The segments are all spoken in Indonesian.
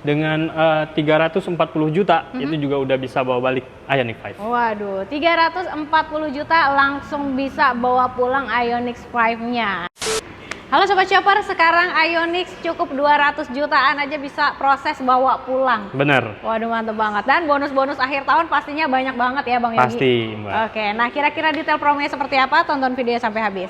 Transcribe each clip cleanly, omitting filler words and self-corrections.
Dengan 340 juta itu juga udah bisa bawa balik Ioniq 5. Waduh, 340 juta langsung bisa bawa pulang Ioniq 5-nya. Halo Sobat Chopper, sekarang Ioniq cukup 200 jutaan aja bisa proses bawa pulang. Bener. Waduh, mantep banget. Dan bonus-bonus akhir tahun pastinya banyak banget ya Bang Yogi? Pasti, Mbak. Oke, nah kira-kira detail promonya seperti apa? Tonton videonya sampai habis.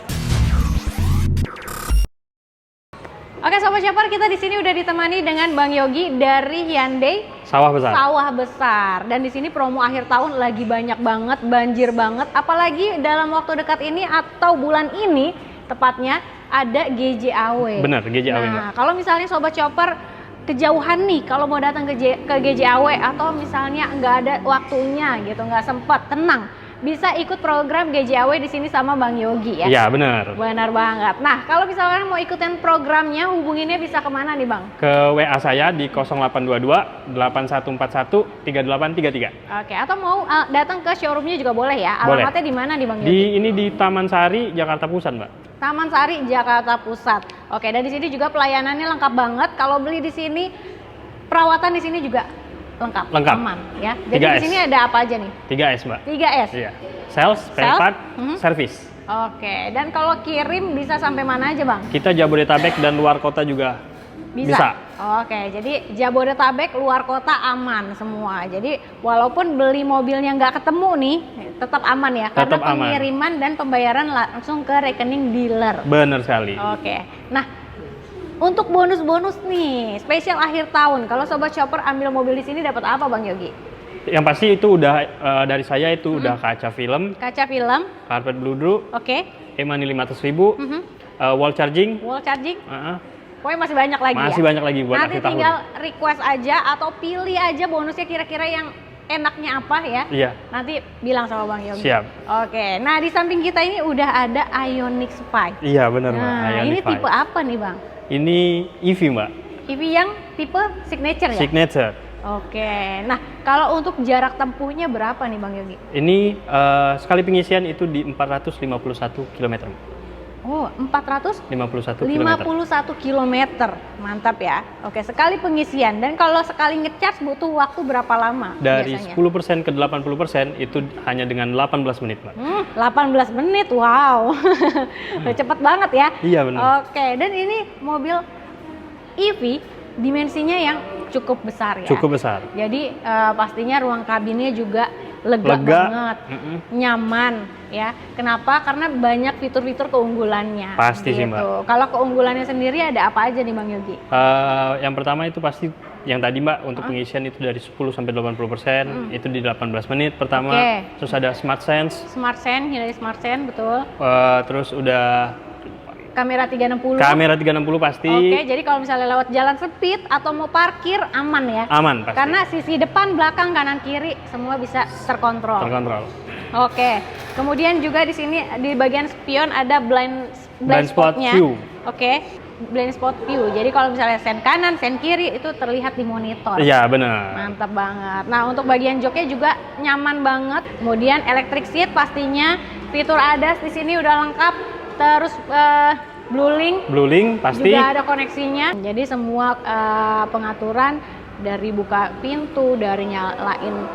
Oke Sobat Chopper, kita di sini udah ditemani dengan Bang Yogi dari Hyundai Sawah Besar. Sawah Besar. Dan di sini promo akhir tahun lagi banyak banget, banjir banget. Apalagi dalam waktu dekat ini atau bulan ini tepatnya ada GJAW. Bener, GJAW. Nah, kalau misalnya Sobat Chopper kejauhan nih, kalau mau datang ke GJAW atau misalnya nggak ada waktunya gitu, nggak sempat, tenang. Bisa ikut program GJAW di sini sama Bang Yogi ya? Iya, benar. Benar banget. Nah, kalau misalnya mau ikutin programnya, hubunginnya bisa kemana nih Bang? Ke WA saya di 0822 8141 3833. Oke, atau mau datang ke showroomnya juga boleh ya? Boleh. Alamatnya di mana nih Bang Yogi? Ini di Taman Sari, Jakarta Pusat, Mbak. Taman Sari, Jakarta Pusat. Oke, dan di sini juga pelayanannya lengkap banget. Kalau beli di sini, perawatan di sini juga lengkap, aman ya. Jadi di sini ada apa aja nih? 3S, Mbak. 3S. Iya. Sales, spare part, service. Oke, dan kalau kirim bisa sampai mana aja Bang? Kita Jabodetabek dan luar kota juga bisa. Oke, jadi Jabodetabek, luar kota aman semua. Jadi walaupun beli mobilnya nggak ketemu nih, tetap aman ya. Karena Tetap aman. pengiriman dan pembayaran langsung ke rekening dealer. Bener sekali. Oke, nah untuk bonus-bonus nih, spesial akhir tahun. Kalau Sobat Chopper ambil mobil di sini dapat apa Bang Yogi? Yang pasti itu udah dari saya itu udah kaca film, Kaca film, karpet bludru, oke. e-money 500.000, wall charging. Wall charging, uh-uh. pokoknya masih banyak lagi Masih ya? banyak lagi buat Nanti akhir tahun. tinggal request aja atau pilih aja bonusnya kira-kira yang enaknya apa ya? Iya. Nanti bilang sama Bang Yogi. Siap. Oke, nah di samping kita ini udah ada Ioniq 5. Iya benar, Mbak. Nah, Ioniq ini 5. tipe apa nih Bang? Ini EV, Mbak. EV yang tipe signature ya? Signature. Oke, nah kalau untuk jarak tempuhnya berapa nih Bang Yogi? Ini sekali pengisian itu di 451 km. Oh, 51 km. 51 km. Mantap ya. Oke, sekali pengisian. Dan kalau sekali ngecharge butuh waktu berapa lama Dari biasanya? 10% ke 80% itu hanya dengan 18 menit, Mbak. 18 menit, wow. Cepet banget ya. Iya, benar. Oke, dan ini mobil EV dimensinya yang cukup besar ya. Cukup besar. Jadi pastinya ruang kabinnya juga lega banget, nyaman ya. Kenapa? Karena banyak fitur-fitur keunggulannya. Pasti sih, gitu. Mbak. Kalau keunggulannya sendiri ada apa aja nih Bang Yogi? Yang pertama itu pasti yang tadi Mbak untuk pengisian itu dari 10 sampai 80% itu di 18 menit pertama. Terus ada Smart Sense. Smart Sense, Hyundai Smart Sense betul. Terus udah Kamera 360. kamera 360 pasti. Oke, jadi kalau misalnya lewat jalan sempit atau mau parkir aman ya? Aman pasti. Karena sisi depan, belakang, kanan, kiri semua bisa terkontrol. Terkontrol. Oke. Kemudian juga di sini di bagian spion ada blind spot spotnya. view. Oke. Blind spot view. Jadi kalau misalnya sen kanan, sen kiri itu terlihat di monitor. Iya, benar. Mantap banget. Nah, untuk bagian joknya juga nyaman banget. Kemudian electric seat pastinya, fitur ADAS di sini udah lengkap. Terus Blue Link pasti juga ada koneksinya. Jadi semua pengaturan dari buka pintu, dari nyalain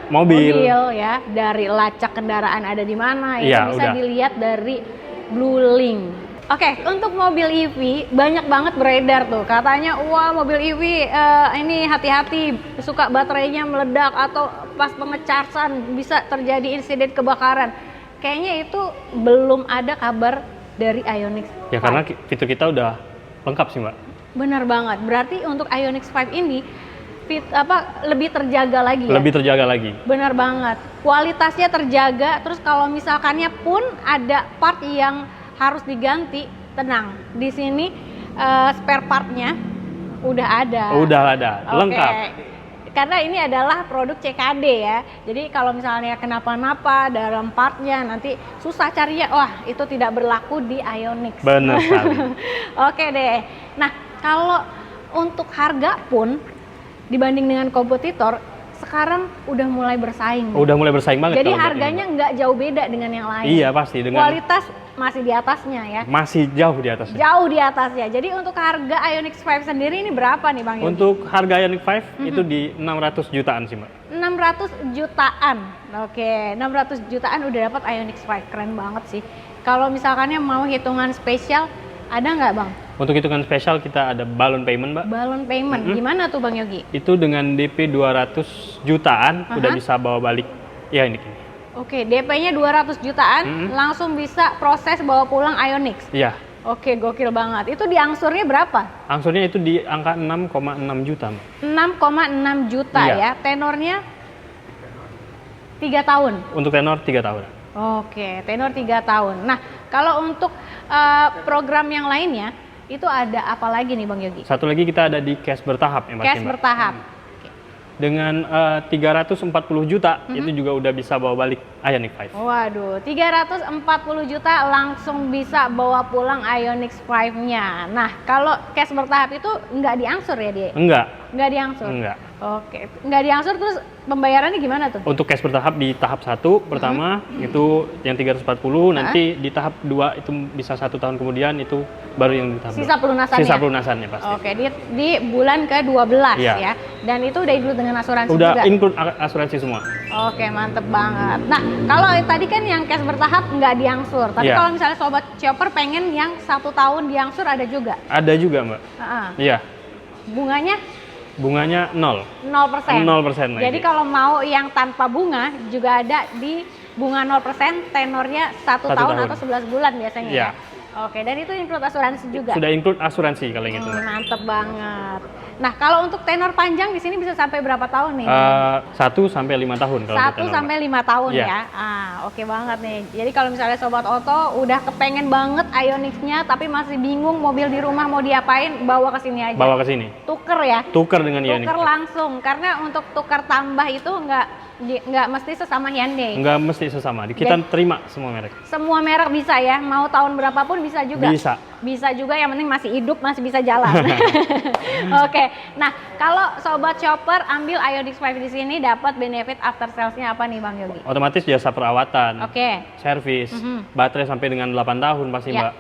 mobil ya, dari lacak kendaraan ada di mana, itu bisa dilihat dari Blue Link. Oke, untuk mobil EV banyak banget beredar tuh. Katanya, wah mobil EV ini hati-hati, suka baterainya meledak atau pas pengechargean bisa terjadi insiden kebakaran. Kayaknya itu belum ada kabar dari Ioniq 5. Ya karena fitur kita udah lengkap sih Mbak. Benar banget. Berarti untuk Ioniq 5 ini lebih terjaga lagi ya? Lebih terjaga lagi. Benar banget. Kualitasnya terjaga. Terus kalau misalkannya pun ada part yang harus diganti, tenang. Di sini spare partnya udah ada. Udah ada, lengkap. Karena ini adalah produk CKD ya. Jadi kalau misalnya kenapa-napa dalam partnya nanti susah carinya. Wah, itu tidak berlaku di Ioniq. Benar sekali. Oke deh. Nah, kalau untuk harga pun dibanding dengan kompetitor sekarang udah mulai bersaing. Udah mulai bersaing banget. Jadi harganya nggak jauh beda dengan yang lain. Iya pasti. Dengan kualitas masih di atasnya ya? Masih jauh di atasnya. Jauh di atasnya. Jadi untuk harga Ioniq 5 sendiri ini berapa nih Bang Yogi? Untuk harga Ioniq 5 itu di 600 jutaan sih Mbak. 600 jutaan. Oke, 600 jutaan udah dapat Ioniq 5. Keren banget sih. Kalau misalkannya mau hitungan spesial, ada nggak Bang? Untuk hitungan spesial kita ada balloon payment Mbak. Balloon payment, gimana tuh Bang Yogi? Itu dengan DP 200 jutaan udah bisa bawa balik Ioniq ini. Oke, DP-nya 200 jutaan, langsung bisa proses bawa pulang Ioniq. Iya. Oke, gokil banget. Itu diangsurnya berapa? Angsurnya itu di angka 6,6 juta Mbak. 6,6 juta Iya. ya. Tenornya 3 tahun. Untuk tenor 3 tahun. Oke, tenor 3 tahun. Nah, kalau untuk program yang lainnya, itu ada apa lagi nih Bang Yogi? Satu lagi kita ada di cash bertahap yang pasti Cash Mbak. bertahap. Dengan 340 juta itu juga udah bisa bawa balik Ioniq 5. Waduh, 340 juta langsung bisa bawa pulang Ioniq 5-nya. Nah, kalau cash bertahap itu nggak diangsur ya dia? Nggak diangsur? Enggak. Oke, nggak diangsur terus pembayarannya gimana tuh? Untuk cash bertahap di tahap 1 pertama itu yang 340, nanti di tahap 2 itu bisa 1 tahun kemudian itu baru yang di tahap Sisa 2. pelunasannya? Sisa pelunasannya pasti. Oke, di bulan ke-12 Iya. ya. Dan itu udah include dengan asuransi Udah juga? include asuransi semua. Oke, mantep banget. Nah, kalau tadi kan yang cash bertahap nggak diangsur. Tapi Iya. kalau misalnya Sobat Chopper pengen yang 1 tahun diangsur ada juga? Ada juga Mbak. Iya. Bunganya? Bunganya 0. 0%. 0% lagi. Jadi kalau mau yang tanpa bunga juga ada di bunga 0%, tenornya 1 tahun atau 11 bulan biasanya Iya. ya. Oke, dan itu include asuransi juga. Sudah include asuransi kalau yang itu. Mantep banget. Nah, kalau untuk tenor panjang di sini bisa sampai berapa tahun nih? 1 sampai 5 tahun kalau 1 tenor, sampai Mbak. 5 tahun Iya. ya. Oke banget nih. Jadi kalau misalnya Sobat Oto udah kepengen banget Ioniq-nya tapi masih bingung mobil di rumah mau diapain, bawa ke sini aja. Bawa ke sini. Tuker ya. Tuker dengan Ioniq. Tuker langsung, karena untuk tukar tambah itu nggak mesti sesama Hyundai. Enggak mesti sesama. Kita terima semua merek. Semua merek bisa ya, mau tahun berapapun bisa juga. Bisa juga, yang penting masih hidup, masih bisa jalan. Oke, nah kalau Sobat Chopper ambil Ioniq 5 di sini dapat benefit after sales-nya apa nih Bang Yogi? Otomatis jasa perawatan, servis, baterai sampai dengan 8 tahun pasti Ya. Mbak.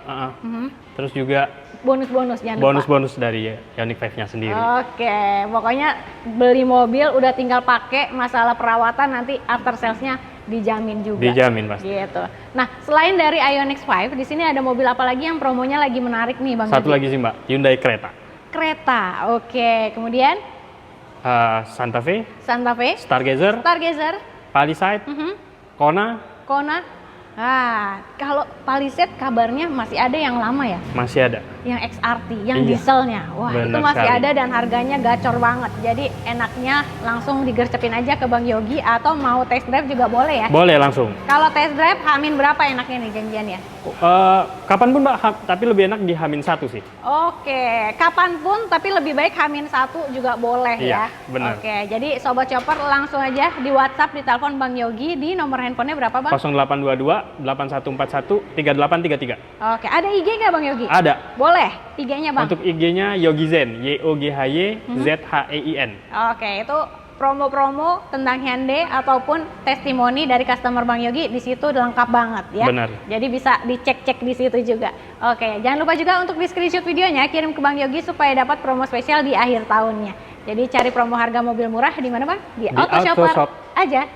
Terus juga Bonus-bonus jangan lupa. bonus-bonus dari Ioniq 5-nya sendiri. Oke, pokoknya beli mobil udah tinggal pakai, masalah perawatan nanti after sales-nya dijamin juga. Dijamin pasti. Gitu. Nah, selain dari Ioniq 5, di sini ada mobil apa lagi yang promonya lagi menarik nih Bang Satu Yogi? lagi sih Mbak, Hyundai Creta. Kereta, oke. Kemudian Santa Fe, Stargazer, Palisade, Kona, kalau Palisade kabarnya masih ada yang lama ya? masih ada. Yang XRT, yang Iya. dieselnya. Wah, Bener itu masih sekali. ada dan harganya gacor banget. Jadi enaknya langsung digercepin aja ke Bang Yogi atau mau test drive juga boleh ya? Boleh langsung. Kalau test drive Hamin berapa enaknya nih janjiannya? Kapanpun Mbak, tapi lebih enak di H-1 sih. Oke, kapanpun tapi lebih baik H-1 juga boleh ya. Iya, benar. Oke, jadi Sobat Chopper langsung aja di WhatsApp, di telepon Bang Yogi di nomor handphonenya berapa Bang? 0822 8141 3833. Oke, ada IG nggak Bang Yogi? Ada. Boleh, IG-nya Bang? Untuk IG-nya Yogizen, YOGHY-ZHEIN. Oke, itu promo-promo tentang Hyundai ataupun testimoni dari customer Bang Yogi di situ lengkap banget ya. Benar. Jadi bisa dicek-cek di situ juga. Oke, jangan lupa juga untuk di screenshot videonya kirim ke Bang Yogi supaya dapat promo spesial di akhir tahunnya. Jadi cari promo harga mobil murah di mana Bang? Di Auto Shopper Shop aja.